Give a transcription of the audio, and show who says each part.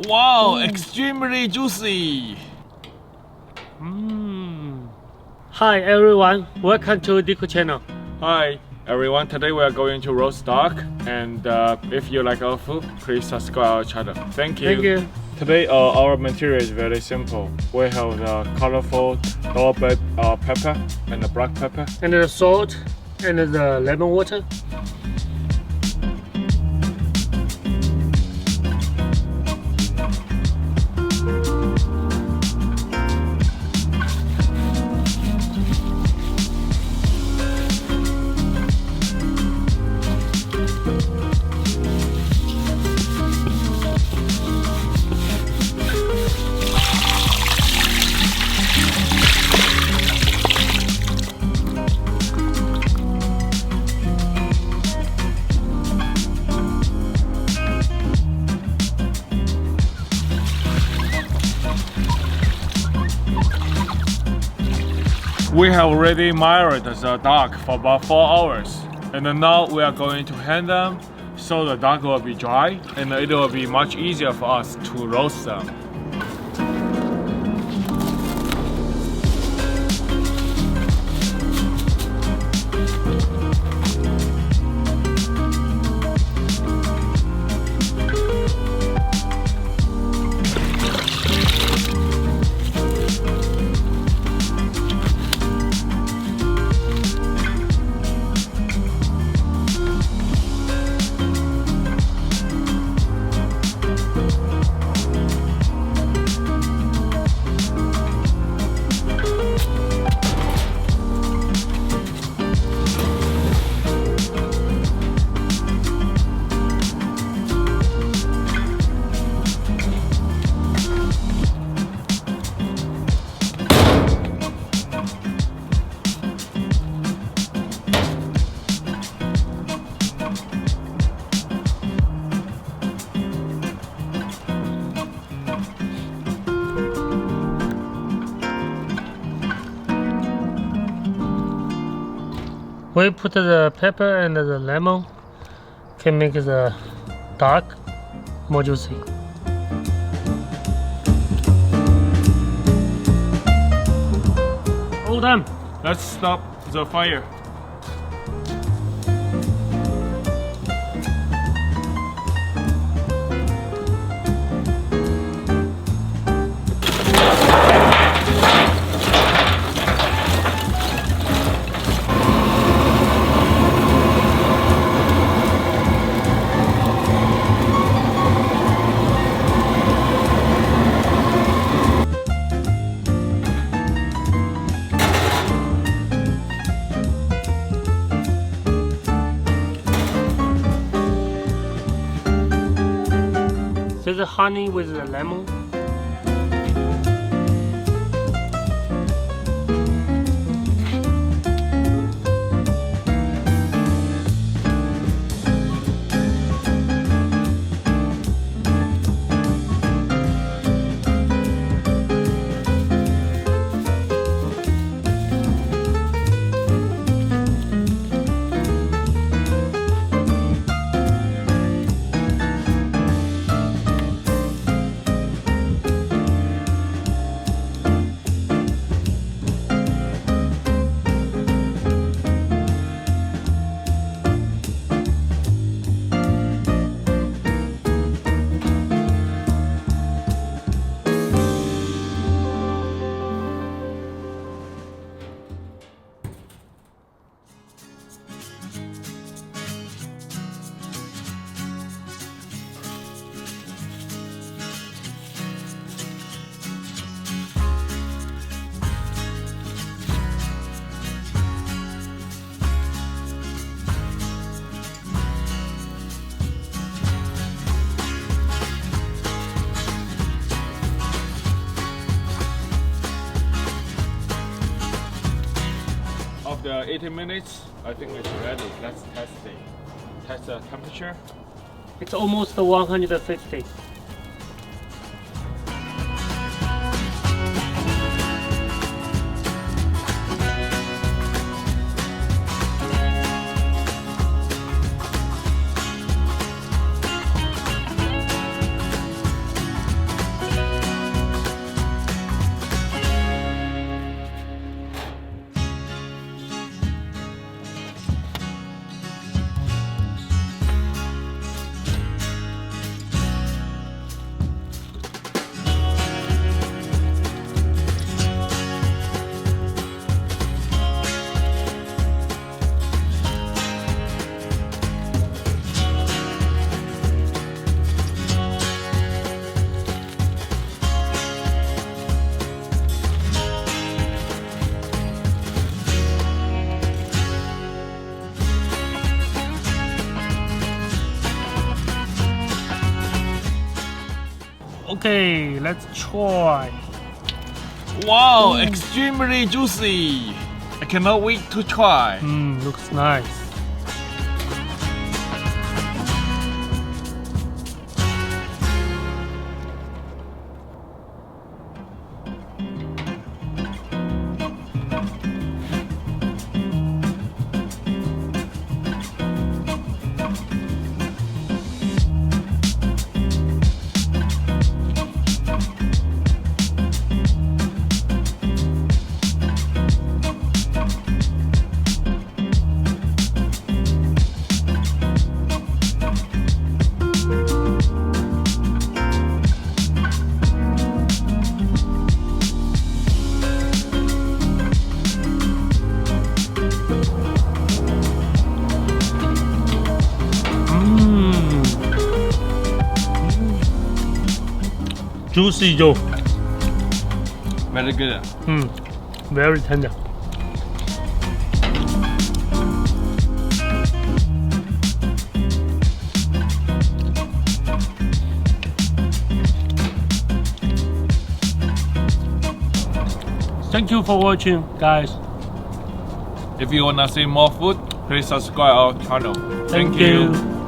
Speaker 1: Wow, extremely juicy.
Speaker 2: Hi everyone, welcome to Dico channel.
Speaker 1: Hi everyone, today we are going to roast duck, and if you like our food, please subscribe our channel. Thank you.
Speaker 2: Thank you.
Speaker 1: Today our material is very simple. We have the colorful bell pepper and the black pepper.
Speaker 2: And the salt and the lemon water.
Speaker 1: We have already marinated the duck for about 4 hours, and now we are going to hand them so the duck will be dry and it will be much easier for us to roast them.
Speaker 2: We put the pepper and the lemon, can make the duck more juicy. All done.
Speaker 1: Let's stop the fire.
Speaker 2: There's the honey with the lemon. After 80 minutes, I think it's ready. Let's test it. Test the temperature. It's almost 150. Okay, let's try.
Speaker 1: Wow, extremely juicy. I cannot wait to try.
Speaker 2: Looks nice. Juicy dough.
Speaker 1: Very good.
Speaker 2: Very tender. Thank you for watching, guys.
Speaker 1: If you wanna see more food, please subscribe our channel.
Speaker 2: Thank you.